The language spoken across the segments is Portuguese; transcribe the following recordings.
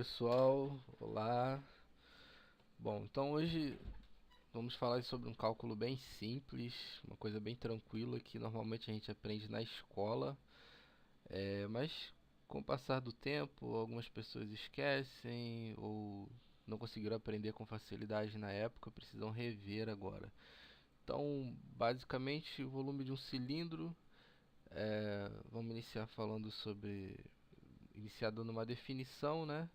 pessoal, olá. Bom, então hoje vamos falar sobre um cálculo bem simples, uma coisa bem tranquila que normalmente a gente aprende na escola, mas com o passar do tempo algumas pessoas esquecem ou não conseguiram aprender com facilidade na época, precisam rever agora. Então, basicamente, o volume de um cilindro, vamos iniciar falando sobre, iniciar dando uma definição, né?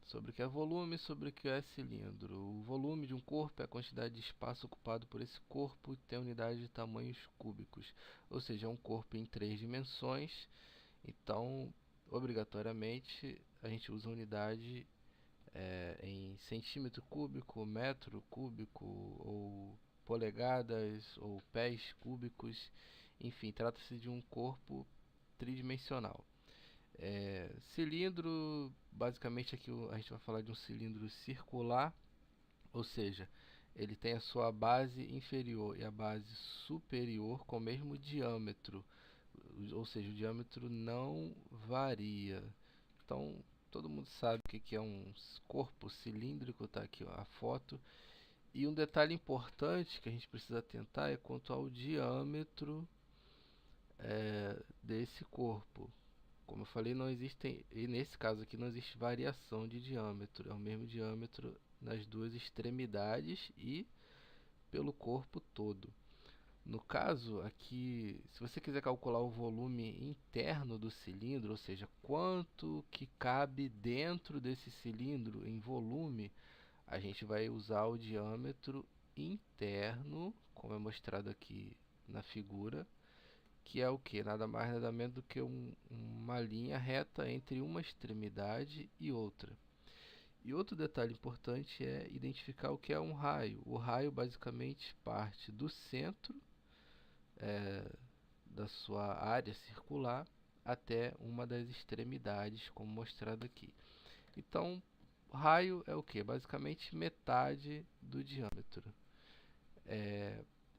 Sobre o que é volume e sobre o que é cilindro. O volume de um corpo é a quantidade de espaço ocupado por esse corpo e tem unidade de tamanhos cúbicos. Ou seja, é um corpo em três dimensões, então, obrigatoriamente, a gente usa unidade em centímetro cúbico, metro cúbico, ou polegadas, ou pés cúbicos. Enfim, trata-se de um corpo tridimensional. Cilindro, basicamente aqui a gente vai falar de um cilindro circular, ou seja, ele tem a sua base inferior e a base superior com o mesmo diâmetro, ou seja, o diâmetro não varia. Então, todo mundo sabe o que é um corpo cilíndrico, está aqui ó, a foto. E um detalhe importante que a gente precisa atentar é quanto ao diâmetro desse corpo. Como eu falei, não existem, e nesse caso aqui não existe variação de diâmetro, é o mesmo diâmetro nas duas extremidades e pelo corpo todo. No caso aqui, se você quiser calcular o volume interno do cilindro, ou seja, quanto que cabe dentro desse cilindro em volume, a gente vai usar o diâmetro interno, como é mostrado aqui na figura, que é o que? Nada mais nada menos do que uma linha reta entre uma extremidade e outra. E outro detalhe importante é identificar o que é um raio. O raio basicamente parte do centro da sua área circular até uma das extremidades, como mostrado aqui. Então, raio é o que? Basicamente metade do diâmetro.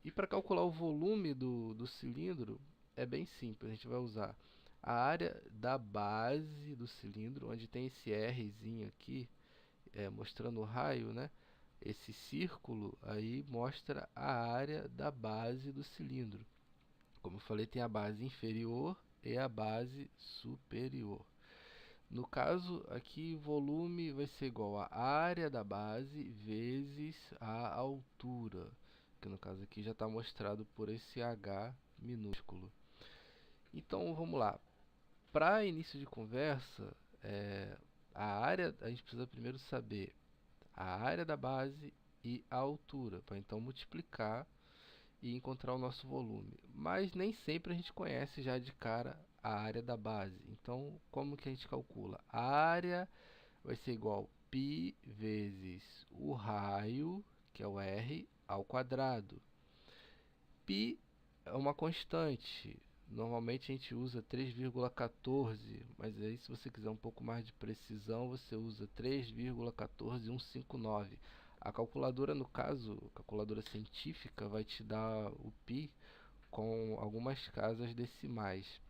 E para calcular o volume do cilindro é bem simples. A gente vai usar a área da base do cilindro, onde tem esse Rzinho aqui, mostrando o raio, né? Esse círculo aí mostra a área da base do cilindro. Como eu falei, tem a base inferior e a base superior. No caso aqui, volume vai ser igual a área da base vezes a altura, que no caso aqui já está mostrado por esse H minúsculo. Então vamos lá. Para início de conversa, a área, a gente precisa primeiro saber a área da base e a altura, para então multiplicar e encontrar o nosso volume. Mas nem sempre a gente conhece já de cara a área da base. Então, como que a gente calcula? A área vai ser igual a π vezes o raio, que é o R, ao quadrado. Π é uma constante. Normalmente a gente usa 3,14, mas aí se você quiser um pouco mais de precisão, você usa 3,14159. A calculadora, no caso, a calculadora científica, vai te dar o π com algumas casas decimais.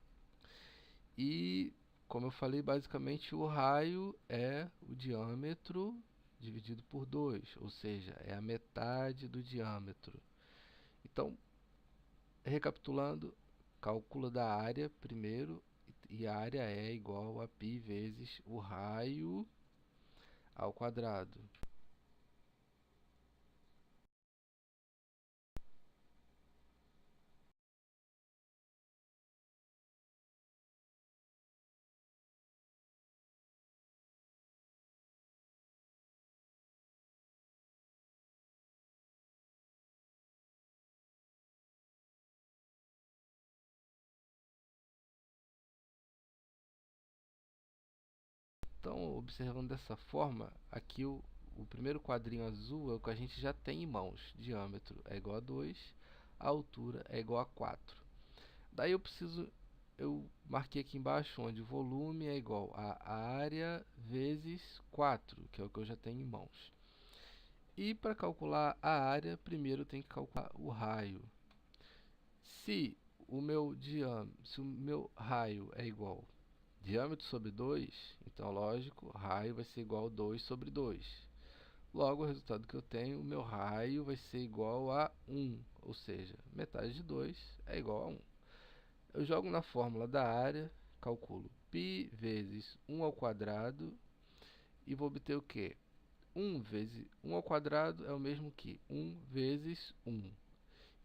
E, como eu falei, basicamente o raio é o diâmetro dividido por 2, ou seja, é a metade do diâmetro. Então, recapitulando, cálculo da área primeiro, e a área é igual a π vezes o raio ao quadrado. Então, observando dessa forma, aqui o primeiro quadrinho azul é o que a gente já tem em mãos. Diâmetro é igual a 2, a altura é igual a 4. Daí eu marquei aqui embaixo onde o volume é igual a área vezes 4, que é o que eu já tenho em mãos. E para calcular a área, primeiro tem que calcular o raio. Se o meu raio é igual diâmetro sobre 2, então lógico, raio vai ser igual a 2 sobre 2. Logo, o resultado que eu tenho, o meu raio vai ser igual a 1, ou seja, metade de 2 é igual a 1. Eu jogo na fórmula da área, calculo π vezes 1 ao quadrado e vou obter o quê? 1 vezes 1 ao quadrado é o mesmo que 1 vezes 1.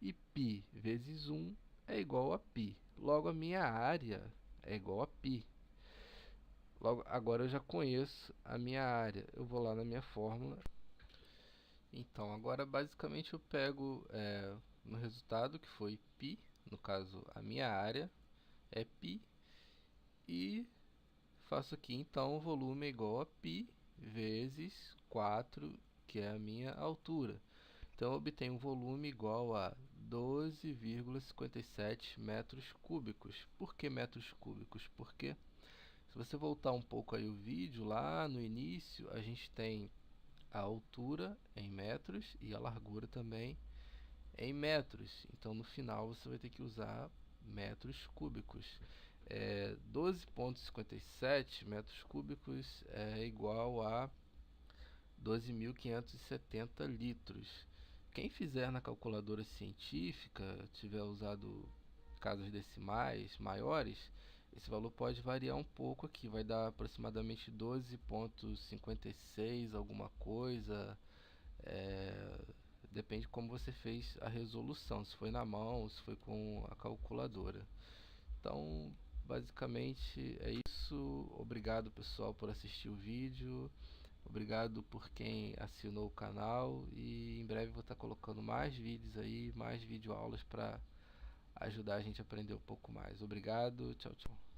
E π vezes 1 é igual a π. Logo, a minha área é igual a π. Logo, agora eu já conheço a minha área. Eu vou lá na minha fórmula. Então, agora basicamente eu pego no resultado, que foi π, no caso a minha área é π, e faço aqui, então, o volume é igual a π vezes 4, que é a minha altura. Então, eu obtenho um volume igual a 12,57 metros cúbicos. Por que metros cúbicos? Porque se você voltar um pouco aí o vídeo, lá no início, a gente tem a altura em metros e a largura também em metros. Então, no final, você vai ter que usar metros cúbicos. 12,57 metros cúbicos é igual a 12.570 litros. Quem fizer na calculadora científica, tiver usado casas decimais maiores, esse valor pode variar um pouco aqui, vai dar aproximadamente 12,56 alguma coisa. Depende de como você fez a resolução, se foi na mão, se foi com a calculadora. Então, basicamente é isso. Obrigado, pessoal, por assistir o vídeo. Obrigado por quem assinou o canal, e em breve vou estar colocando mais vídeos aí, mais videoaulas para ajudar a gente a aprender um pouco mais. Obrigado, tchau, tchau.